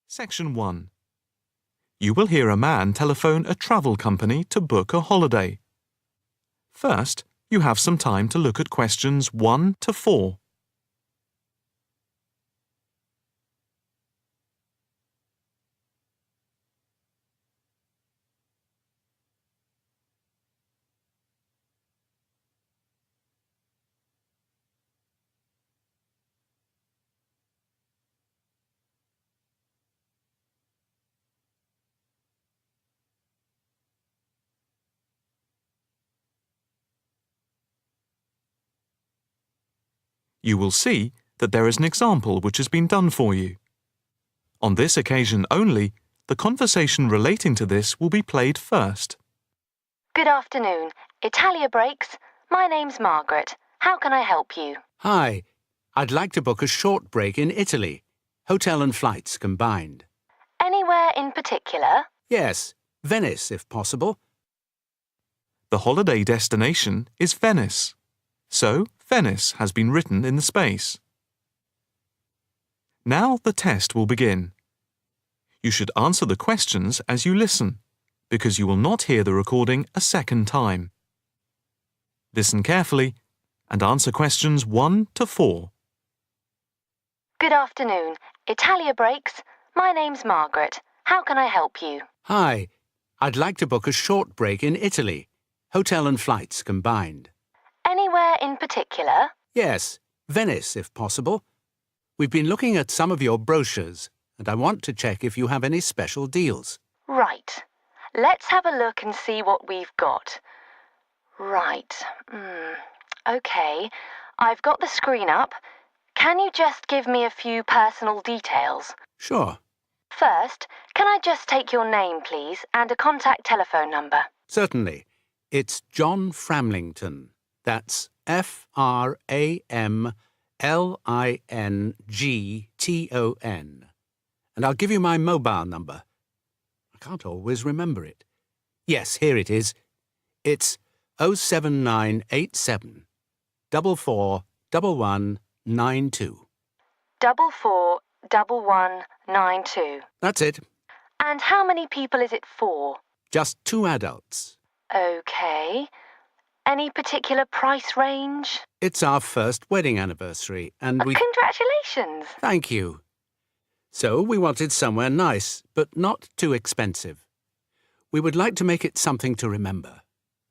Section 1. You will hear a man telephone a travel company to book a holiday. First, you have some time to look at questions 1 to 4. You will see that there is an example which has been done for you. On this occasion only, the conversation relating to this will be played first. Good afternoon. Italia Breaks. My name's Margaret. How can I help you? Hi. I'd like to book a short break in Italy. Hotel and flights combined. Anywhere in particular? Yes, Venice if possible. The holiday destination is Venice. So, Venice has been written in the space. Now the test will begin. You should answer the questions as you listen, because you will not hear the recording a second time. Listen carefully and answer questions 1 to 4. Good afternoon. Italia Breaks. My name's Margaret. How can I help you? Hi. I'd like to book a short break in Italy. Hotel and flights combined. Anywhere in particular? Yes, Venice if possible. We've been looking at some of your brochures, and I want to check if you have any special deals. Right. Let's have a look and see what we've got. Right. OK. I've got the screen up. Can you just give me a few personal details? Sure. First, can I just take your name, please, and a contact telephone number? Certainly. It's John Framlington. That's Framlington. And I'll give you my mobile number. I can't always remember it. Yes, here it is. It's 07987 441192. 441192. That's it. And how many people is it for? Just 2 adults. OK. Any particular price range? It's our first wedding anniversary, and we... Congratulations! Thank you. So we wanted somewhere nice, but not too expensive. We would like to make it something to remember.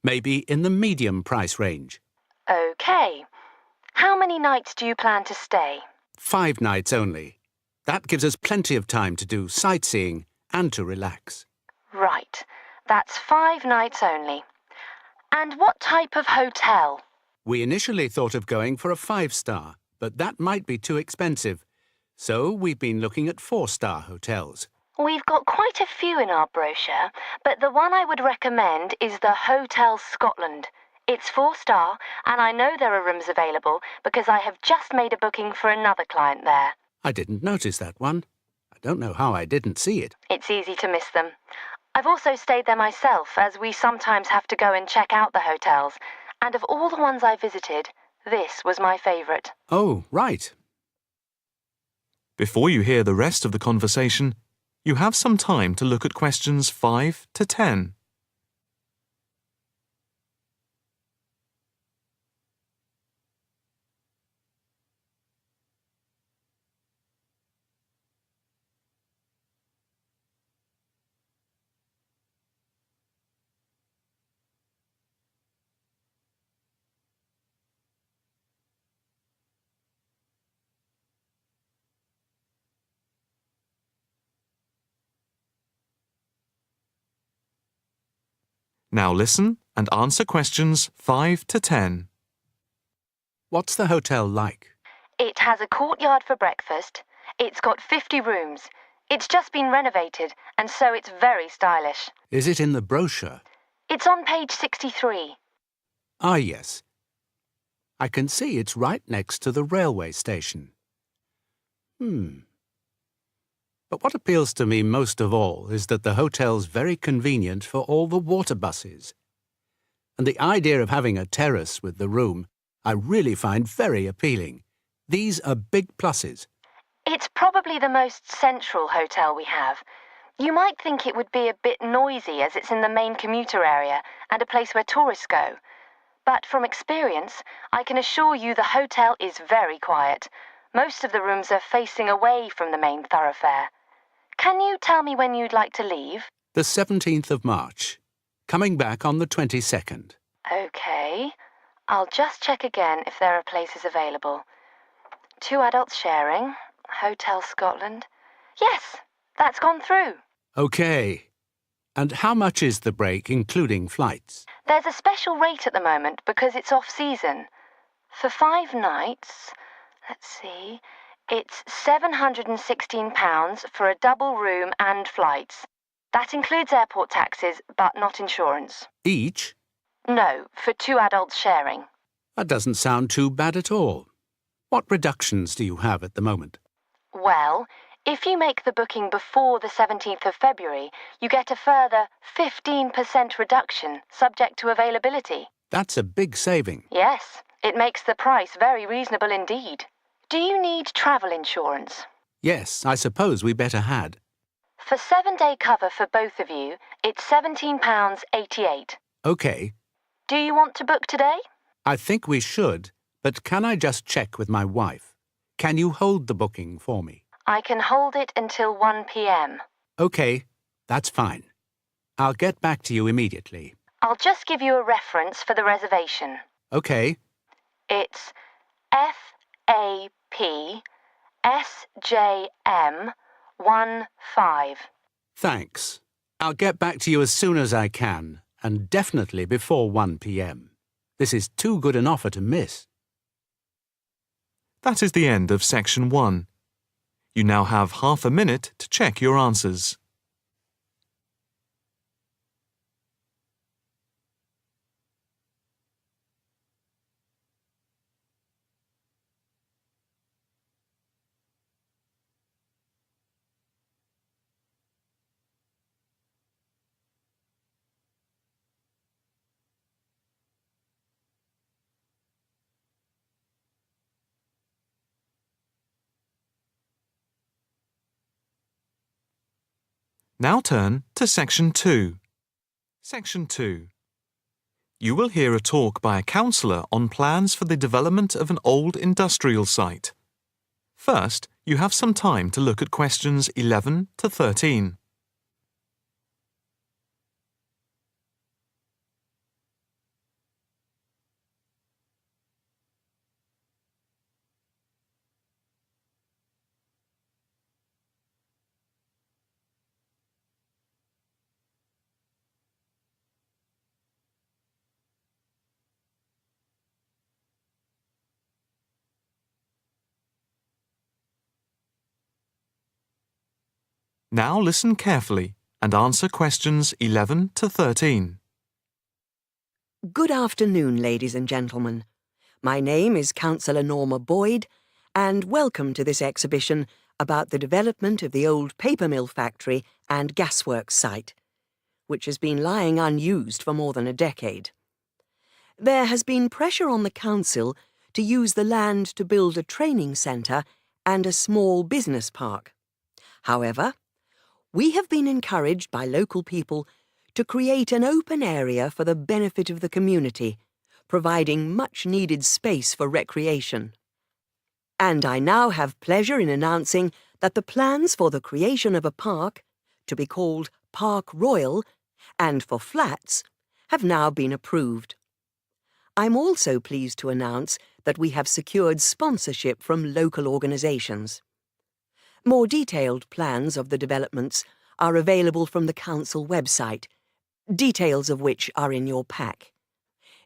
Maybe in the medium price range. OK. How many nights do you plan to stay? 5 nights only. That gives us plenty of time to do sightseeing and to relax. Right. That's 5 nights only. And what type of hotel? We initially thought of going for a 5-star, but that might be too expensive. So we've been looking at 4-star hotels. We've got quite a few in our brochure, but the one I would recommend is the Hotel Scotland. It's 4-star, and I know there are rooms available because I have just made a booking for another client there. I didn't notice that one. I don't know how I didn't see it. It's easy to miss them. I've also stayed there myself, as we sometimes have to go and check out the hotels. And of all the ones I visited, this was my favourite. Oh, right. Before you hear the rest of the conversation, you have some time to look at questions 5 to 10. Now listen and answer questions 5 to 10. What's the hotel like? It has a courtyard for breakfast. It's got 50 rooms. It's just been renovated, and so it's very stylish. Is it in the brochure? It's on page 63. Ah, yes. I can see it's right next to the railway station. But what appeals to me most of all is that the hotel's very convenient for all the water buses. And the idea of having a terrace with the room I really find very appealing. These are big pluses. It's probably the most central hotel we have. You might think it would be a bit noisy as it's in the main commuter area and a place where tourists go. But from experience, I can assure you the hotel is very quiet. Most of the rooms are facing away from the main thoroughfare. Can you tell me when you'd like to leave? The 17th of March. Coming back on the 22nd. Okay. I'll just check again if there are places available. 2 adults sharing. Hotel Scotland. Yes, that's gone through. Okay. And how much is the break, including flights? There's a special rate at the moment because it's off-season. For 5 nights, let's see, it's £716 for a double room and flights. That includes airport taxes, but not insurance. Each? No, for 2 adults sharing. That doesn't sound too bad at all. What reductions do you have at the moment? Well, if you make the booking before the 17th of February, you get a further 15% reduction, subject to availability. That's a big saving. Yes, it makes the price very reasonable indeed. Do you need travel insurance? Yes, I suppose we better had. For 7-day cover for both of you, it's £17.88. Okay. Do you want to book today? I think we should, but can I just check with my wife? Can you hold the booking for me? I can hold it until 1 p.m. Okay, that's fine. I'll get back to you immediately. I'll just give you a reference for the reservation. Okay. It's FAPSJM15. Thanks. I'll get back to you as soon as I can, and definitely before 1 p.m. This is too good an offer to miss. That is the end of Section 1. You now have half a minute to check your answers. Now turn to Section 2. Section 2. You will hear a talk by a counsellor on plans for the development of an old industrial site. First, you have some time to look at questions 11 to 13. Now listen carefully and answer questions 11 to 13. Good afternoon, ladies and gentlemen. My name is Councillor Norma Boyd, and welcome to this exhibition about the development of the old paper mill factory and gasworks site, which has been lying unused for more than a decade. There has been pressure on the council to use the land to build a training centre and a small business park. However, we have been encouraged by local people to create an open area for the benefit of the community, providing much-needed space for recreation. And I now have pleasure in announcing that the plans for the creation of a park, to be called Park Royal, and for flats, have now been approved. I'm also pleased to announce that we have secured sponsorship from local organisations. More detailed plans of the developments are available from the council website, details of which are in your pack.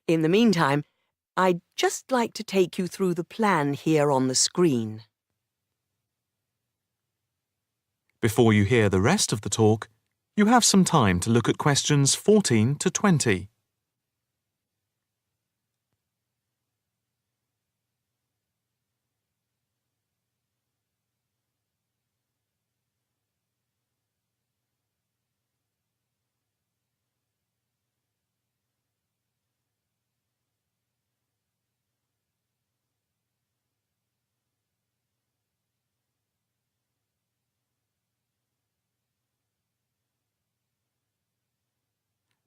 In the meantime, I'd just like to take you through the plan here on the screen. Before you hear the rest of the talk, you have some time to look at questions 14 to 20.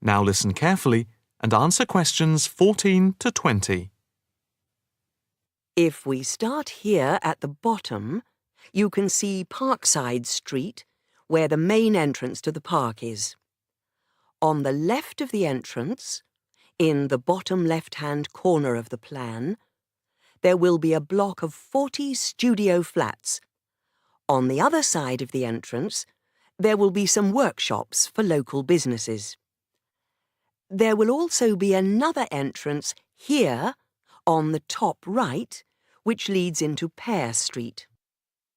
Now listen carefully and answer questions 14 to 20. If we start here at the bottom, you can see Parkside Street, where the main entrance to the park is. On the left of the entrance, in the bottom left-hand corner of the plan, there will be a block of 40 studio flats. On the other side of the entrance, there will be some workshops for local businesses. There will also be another entrance here, on the top right, which leads into Pear Street.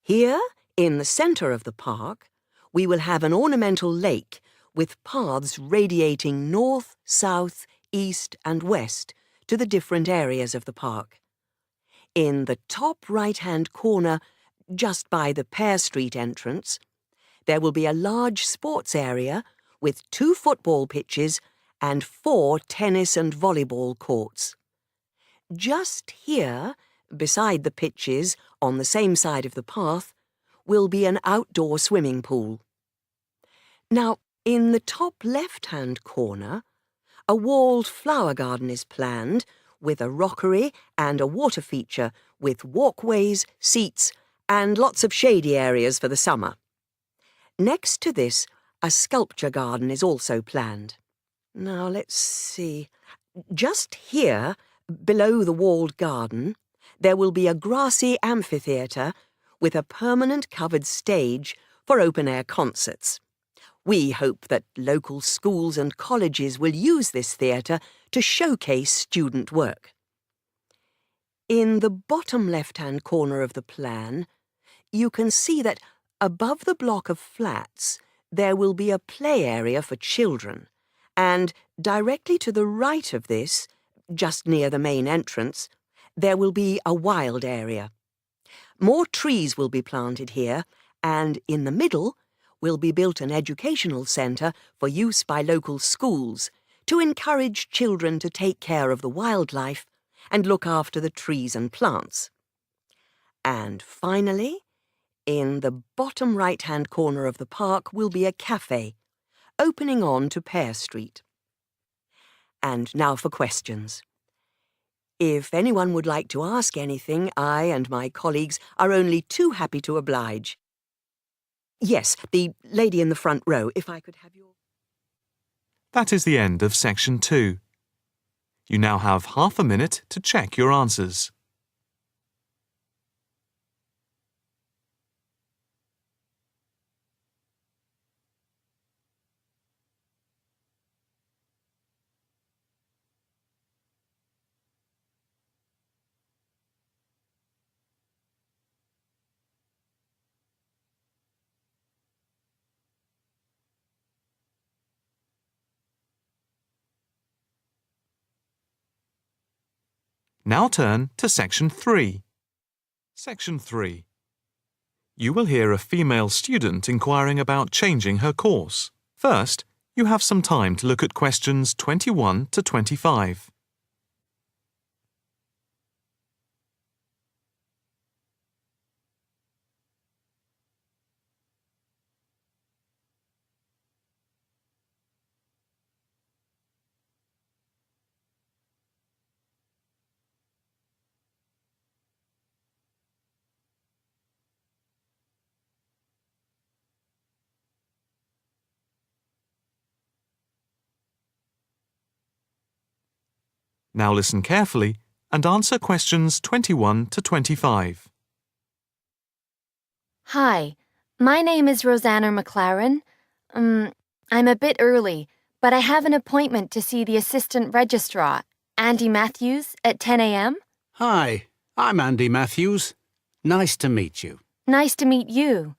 Here, in the centre of the park, we will have an ornamental lake with paths radiating north, south, east and west to the different areas of the park. In the top right-hand corner, just by the Pear Street entrance, there will be a large sports area with 2 football pitches and 4 tennis and volleyball courts. Just here, beside the pitches, on the same side of the path, will be an outdoor swimming pool. Now, in the top left-hand corner, a walled flower garden is planned with a rockery and a water feature with walkways, seats and lots of shady areas for the summer. Next to this, a sculpture garden is also planned. Now, let's see. Just here, below the walled garden, there will be a grassy amphitheatre with a permanent covered stage for open-air concerts. We hope that local schools and colleges will use this theatre to showcase student work. In the bottom left-hand corner of the plan, you can see that above the block of flats there will be a play area for children, and directly to the right of this, just near the main entrance, there will be a wild area. More trees will be planted here, and in the middle will be built an educational centre for use by local schools to encourage children to take care of the wildlife and look after the trees and plants. And finally, in the bottom right-hand corner of the park will be a cafe, opening on to Pear Street. And now for questions. If anyone would like to ask anything, I and my colleagues are only too happy to oblige. Yes, the lady in the front row, if I could have your... That is the end of section 2. You now have half a minute to check your answers. Now turn to Section 3. Section 3. You will hear a female student inquiring about changing her course. First, you have some time to look at questions 21 to 25. Now listen carefully and answer questions 21 to 25. Hi, my name is Rosanna McLaren. I'm a bit early, but I have an appointment to see the Assistant Registrar, Andy Matthews, at 10 a.m. Hi, I'm Andy Matthews. Nice to meet you. Nice to meet you.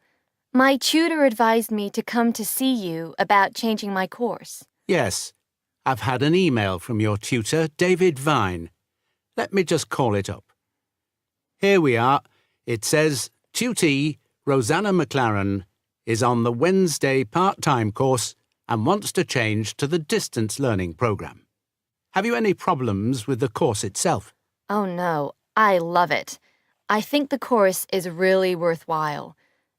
My tutor advised me to come to see you about changing my course. Yes, I've had an email from your tutor, David Vine. Let me just call it up. Here we are. It says, Tutee Rosanna McLaren is on the Wednesday part-time course and wants to change to the distance learning program. Have you any problems with the course itself? Oh no, I love it. I think the course is really worthwhile.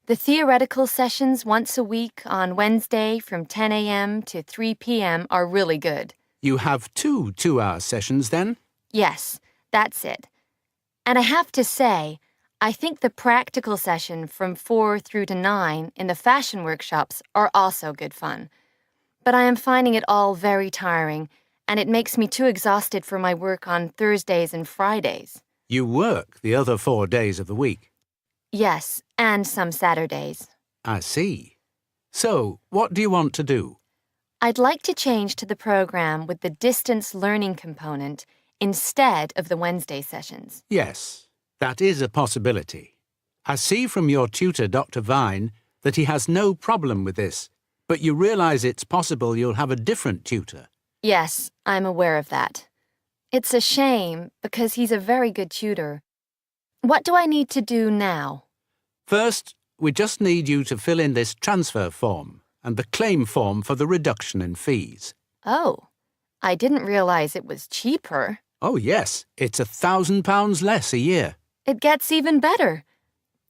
The theoretical sessions once a week on Wednesday from 10 a.m. to 3 p.m. are really good. You have 2 2-hour sessions then? Yes, that's it. And I have to say, I think the practical session from 4 through to 9 in the fashion workshops are also good fun. But I am finding it all very tiring, and it makes me too exhausted for my work on Thursdays and Fridays. You work the other 4 days of the week. Yes, and some Saturdays. I see. So, what do you want to do? I'd like to change to the program with the distance learning component instead of the Wednesday sessions. Yes, that is a possibility. I see from your tutor, Dr. Vine, that he has no problem with this, but you realize it's possible you'll have a different tutor. Yes, I'm aware of that. It's a shame because he's a very good tutor. What do I need to do now? First, we just need you to fill in this transfer form and the claim form for the reduction in fees. Oh, I didn't realize it was cheaper. Oh yes, it's £1,000 less a year. It gets even better.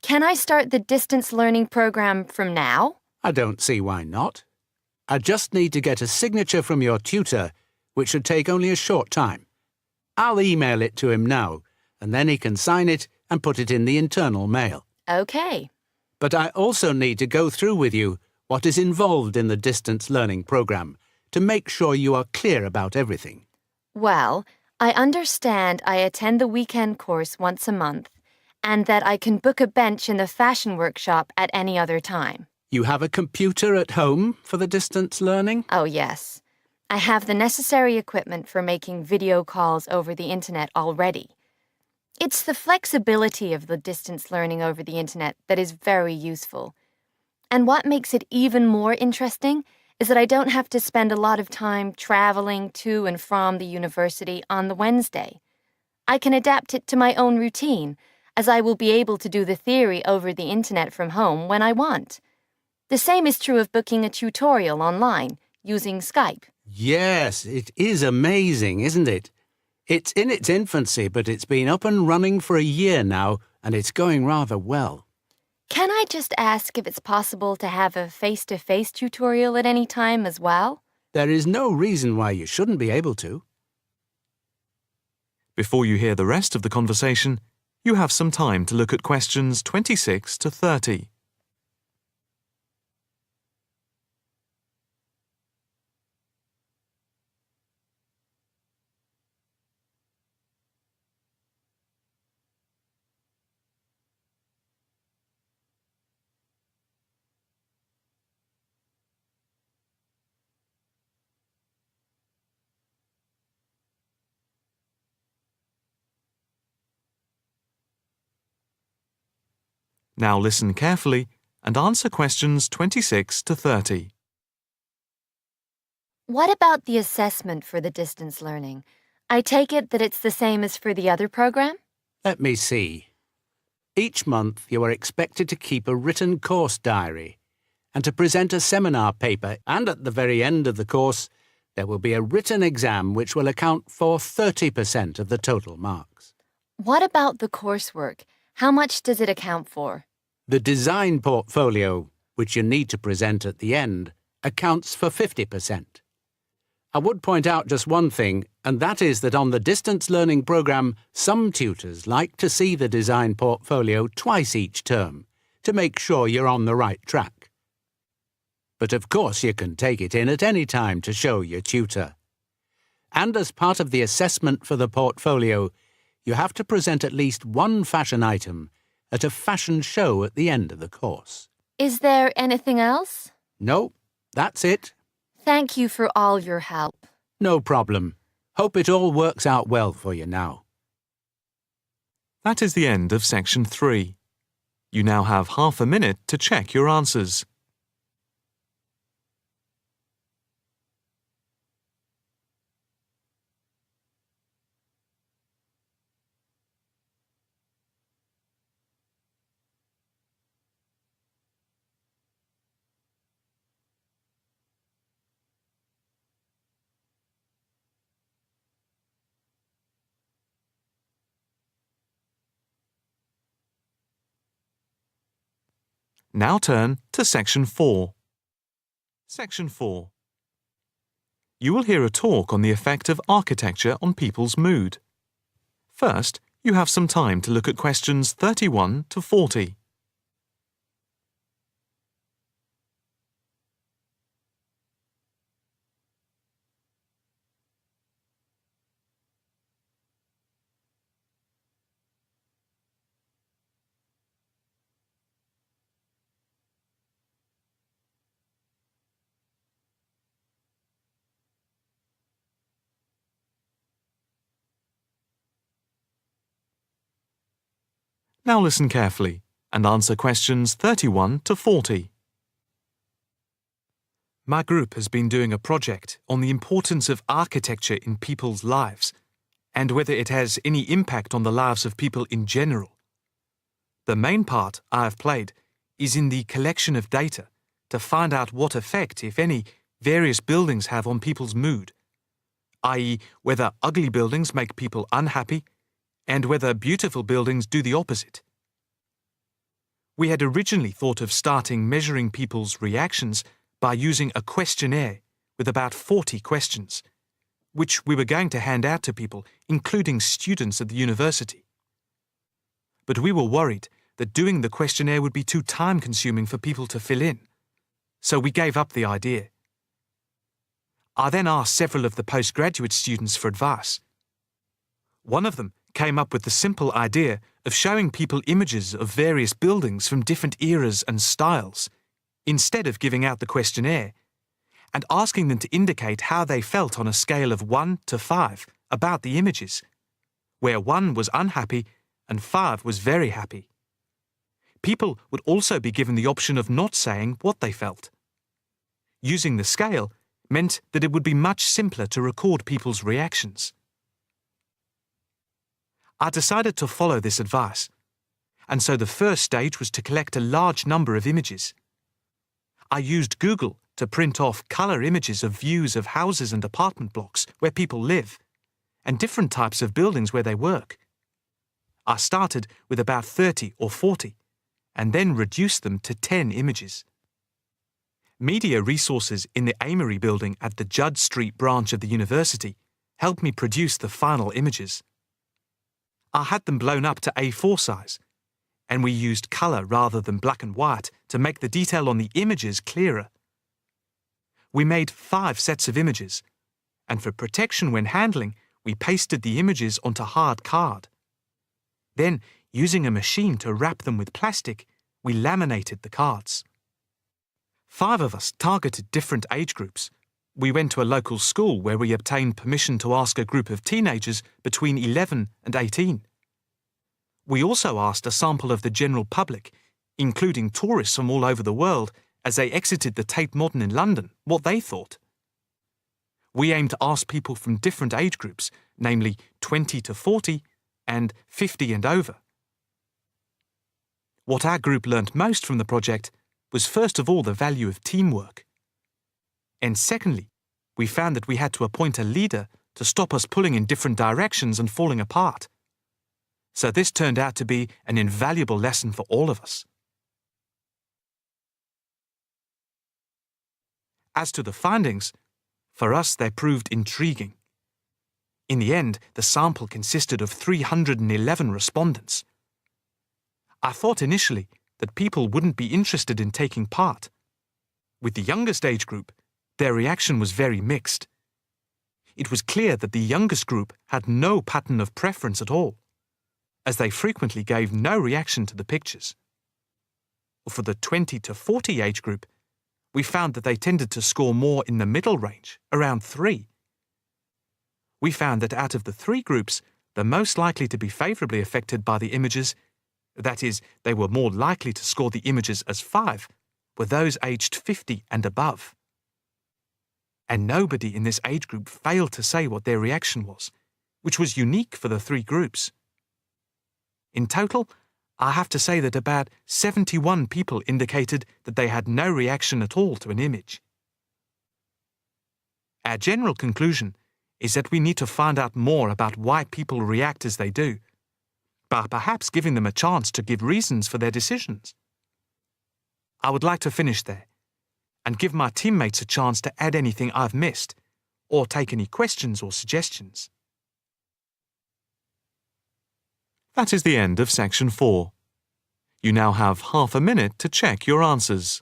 Can I start the distance learning program from now? I don't see why not. I just need to get a signature from your tutor, which should take only a short time. I'll email it to him now, and then he can sign it and put it in the internal mail. Okay. But I also need to go through with you what is involved in the distance learning program to make sure you are clear about everything. Well, I understand I attend the weekend course once a month, and that I can book a bench in the fashion workshop at any other time. You have a computer at home for the distance learning? Oh, yes. I have the necessary equipment for making video calls over the internet already. It's the flexibility of the distance learning over the internet that is very useful. And what makes it even more interesting is that I don't have to spend a lot of time traveling to and from the university on the Wednesday. I can adapt it to my own routine, as I will be able to do the theory over the internet from home when I want. The same is true of booking a tutorial online using Skype. Yes, it is amazing, isn't it? It's in its infancy, but it's been up and running for a year now, and it's going rather well. Can I just ask if it's possible to have a face-to-face tutorial at any time as well? There is no reason why you shouldn't be able to. Before you hear the rest of the conversation, you have some time to look at questions 26 to 30. Now listen carefully and answer questions 26 to 30. What about the assessment for the distance learning? I take it that it's the same as for the other program? Let me see. Each month you are expected to keep a written course diary and to present a seminar paper, and at the very end of the course there will be a written exam which will account for 30% of the total marks. What about the coursework? How much does it account for? The design portfolio, which you need to present at the end, accounts for 50%. I would point out just one thing, and that is that on the distance learning program, some tutors like to see the design portfolio twice each term to make sure you're on the right track. But of course you can take it in at any time to show your tutor. And as part of the assessment for the portfolio, you have to present at least one fashion item at a fashion show at the end of the course. Is there anything else? No, that's it. Thank you for all your help. No problem. Hope it all works out well for you now. That is the end of section 3. You now have half a minute to check your answers. Now turn to Section 4. Section 4. You will hear a talk on the effect of architecture on people's mood. First, you have some time to look at questions 31 to 40. Now listen carefully and answer questions 31 to 40. My group has been doing a project on the importance of architecture in people's lives and whether it has any impact on the lives of people in general. The main part I have played is in the collection of data to find out what effect, if any, various buildings have on people's mood, i.e., whether ugly buildings make people unhappy and whether beautiful buildings do the opposite. We had originally thought of starting measuring people's reactions by using a questionnaire with about 40 questions, which we were going to hand out to people, including students at the university. But we were worried that doing the questionnaire would be too time-consuming for people to fill in, so we gave up the idea. I then asked several of the postgraduate students for advice. One of them came up with the simple idea of showing people images of various buildings from different eras and styles, instead of giving out the questionnaire, and asking them to indicate how they felt on a scale of 1 to 5 about the images, where 1 was unhappy and 5 was very happy. People would also be given the option of not saying what they felt. Using the scale meant that it would be much simpler to record people's reactions. I decided to follow this advice, and so the first stage was to collect a large number of images. I used Google to print off color images of views of houses and apartment blocks where people live, and different types of buildings where they work. I started with about 30 or 40, and then reduced them to 10 images. Media resources in the Amory building at the Judd Street branch of the university helped me produce the final images. I had them blown up to A4 size, and we used color rather than black and white to make the detail on the images clearer. We made 5 sets of images, and for protection when handling, we pasted the images onto hard card. Then, using a machine to wrap them with plastic, we laminated the cards. 5 of us targeted different age groups. We went to a local school where we obtained permission to ask a group of teenagers between 11 and 18. We also asked a sample of the general public, including tourists from all over the world, as they exited the Tate Modern in London, what they thought. We aimed to ask people from different age groups, namely 20 to 40 and 50 and over. What our group learnt most from the project was first of all the value of teamwork. And secondly, we found that we had to appoint a leader to stop us pulling in different directions and falling apart. So this turned out to be an invaluable lesson for all of us. As to the findings, for us they proved intriguing. In the end, the sample consisted of 311 respondents. I thought initially that people wouldn't be interested in taking part. With the youngest age group, their reaction was very mixed. It was clear that the youngest group had no pattern of preference at all, as they frequently gave no reaction to the pictures. For the 20 to 40 age group, we found that they tended to score more in the middle range, around 3. We found that out of the 3 groups, the most likely to be favourably affected by the images, that is, they were more likely to score the images as 5, were those aged 50 and above. And nobody in this age group failed to say what their reaction was, which was unique for the 3 groups. In total, I have to say that about 71 people indicated that they had no reaction at all to an image. Our general conclusion is that we need to find out more about why people react as they do, by perhaps giving them a chance to give reasons for their decisions. I would like to finish there and give my teammates a chance to add anything I've missed or take any questions or suggestions. That is the end of Section 4. You now have half a minute to check your answers.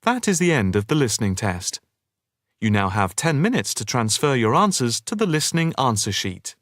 That is the end of the listening test. You now have 10 minutes to transfer your answers to the listening answer sheet.